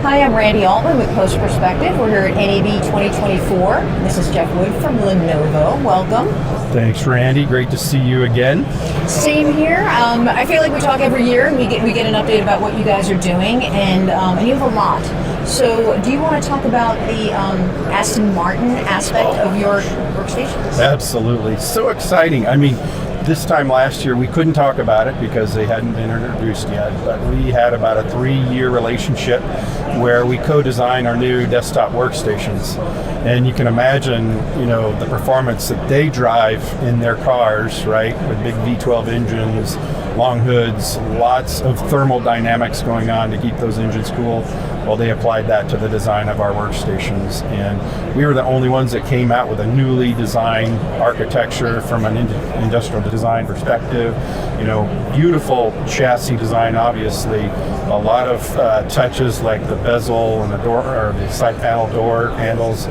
Hi, I'm Randy Altman with Post Perspective. We're here at NAB 2024. This is Jeff Wood from Lenovo. Welcome. Thanks, Randy. Great to see you again. Same here. I feel like we talk every year and we get an update about what you guys are doing, and you have a lot. So do you want to talk about the Aston Martin aspect of your workstations? Absolutely. So exciting. I mean, this time last year we couldn't talk about it because they hadn't been introduced yet, but we had about a 3-year relationship where we co-designed our new desktop workstations. And you can imagine, the performance that they drive in their cars, right? With big V12 engines, long hoods, lots of thermal dynamics going on to keep those engines cool. Well, they applied that to the design of our workstations, and we were the only ones that came out with a newly designed architecture from an industrial design perspective. Beautiful chassis design, obviously. A lot of touches like the bezel and the door, or the side panel door handles,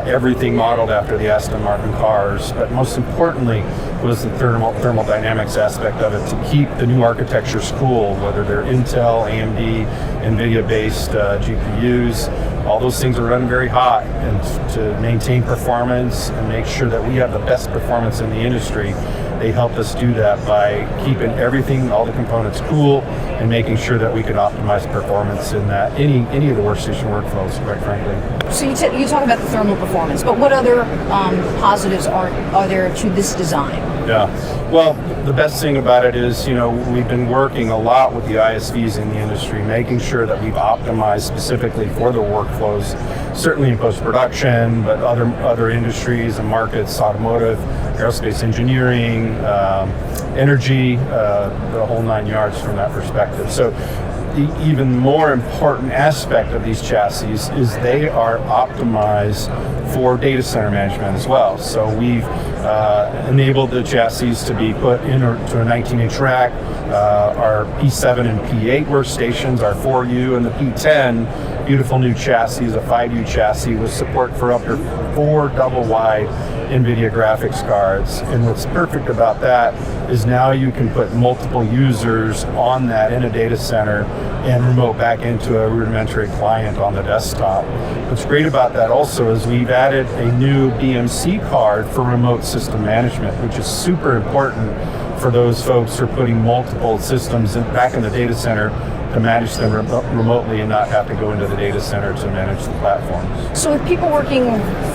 everything modeled after the Aston Martin cars. But most importantly was the thermal dynamics aspect of it, to keep the new architectures cool, whether they're Intel, AMD, NVIDIA-based GPUs. All those things are running very hot, and to maintain performance and make sure that we have the best performance in the industry, they helped us do that by keeping everything, all the components cool, and making sure that we could optimize performance in that any of the workstation workflows, quite frankly. So you talk about the thermal performance, but what other positives are there to this design? Yeah, well, the best thing about it is, we've been working a lot with the ISVs in the industry, making sure that we've optimized specifically for the workflows, certainly in post-production, but other industries and markets, automotive, aerospace engineering, energy, the whole 9 yards from that perspective. So the even more important aspect of these chassis is they are optimized for data center management as well. So we've enabled the chassis to be put into a 19-inch rack. Our P7 and P8 workstations, our 4U and the P10, beautiful new chassis, a 5U chassis with support for up to 4 double-wide NVIDIA graphics cards. And what's perfect about that is now you can put multiple users on that in a data center and remote back into a rudimentary client on the desktop. What's great about that also is we've added a new BMC card for remote system management, which is super important for those folks who are putting multiple systems back in the data center to manage them remotely and not have to go into the data center to manage the platforms. So with people working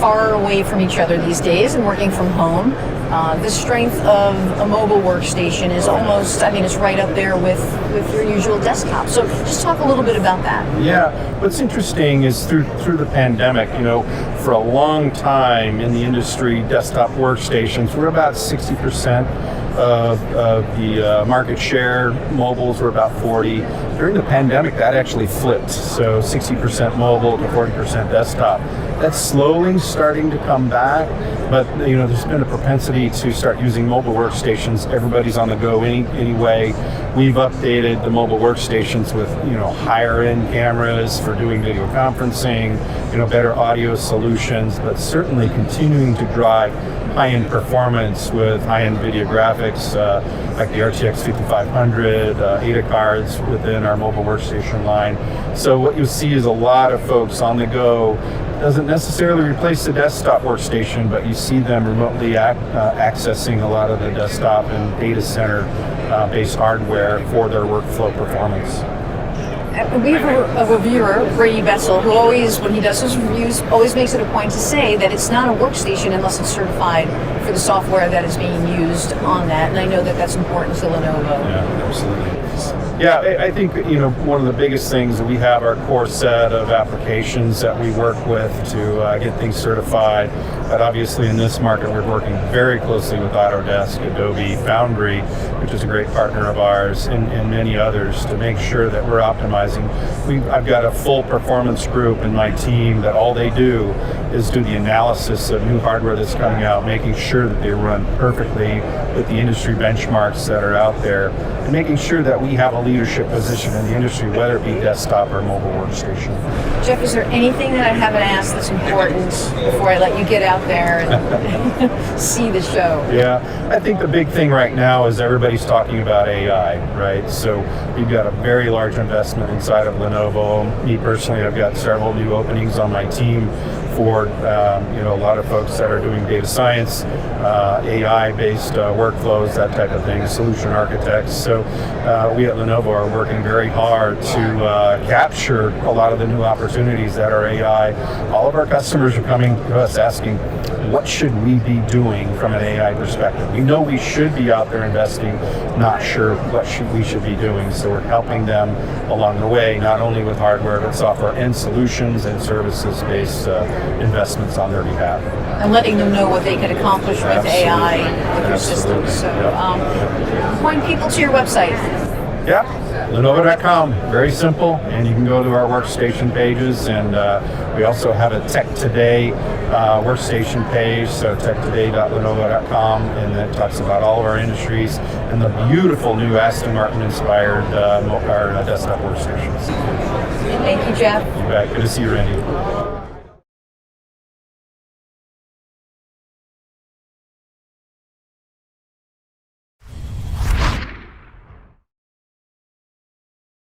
far away from each other these days and working from home, the strength of a mobile workstation is almost, it's right up there with your usual desktop. So just talk a little bit about that. Yeah, what's interesting is through the pandemic, for a long time in the industry, desktop workstations were about 60% of the market share. Mobiles were about 40. During the pandemic, that actually flipped. So 60% mobile to 40% desktop. That's slowly starting to come back, but there's been a propensity to start using mobile workstations. Everybody's on the go anyway. We've updated the mobile workstations with higher end cameras for doing video conferencing, better audio solutions, but certainly continuing to drive high-end performance with high-end video graphics, like the RTX 5500, ADA cards within our mobile workstation line. So what you'll see is a lot of folks on the go. Doesn't necessarily replace the desktop workstation, but you see them remotely accessing a lot of the desktop and data center based hardware for their workflow performance. We have a reviewer, Brady Betzel, who always, when he does his reviews, always makes it a point to say that it's not a workstation unless it's certified for the software that is being used on that. And I know that that's important to Lenovo. Yeah, absolutely. Yeah, I think one of the biggest things that we have our core set of applications that we work with to get things certified. But obviously in this market, we're working very closely with Autodesk, Adobe, Foundry, which is a great partner of ours, and many others to make sure that we're optimizing. I've got a full performance group in my team that all they do is do the analysis of new hardware that's coming out, making sure sure that they run perfectly with the industry benchmarks that are out there, and making sure that we have a leadership position in the industry, whether it be desktop or mobile workstation. Jeff, is there anything that I haven't asked that's important before I let you get out there and see the show? Yeah, I think the big thing right now is everybody's talking about AI, right? So we've got a very large investment inside of Lenovo. Me personally, I've got several new openings on my team for a lot of folks that are doing data science, AI-based workflows, that type of thing, solution architects. So we at Lenovo are working very hard to capture a lot of the new opportunities that are AI. All of our customers are coming to us asking, what should we be doing from an AI perspective? We know we should be out there investing, not sure what we should be doing. So we're helping them along the way, not only with hardware, but software and solutions and services-based investments on their behalf. And letting them know what they can accomplish with AI with their systems. So point people to your website. Yeah, Lenovo.com, very simple, and you can go to our workstation pages, and we also have a Tech Today workstation page, so techtoday.lenovo.com, and that talks about all of our industries and the beautiful new Aston Martin inspired our desktop workstations. Thank you, Jeff. You bet. Good to see you, Randy.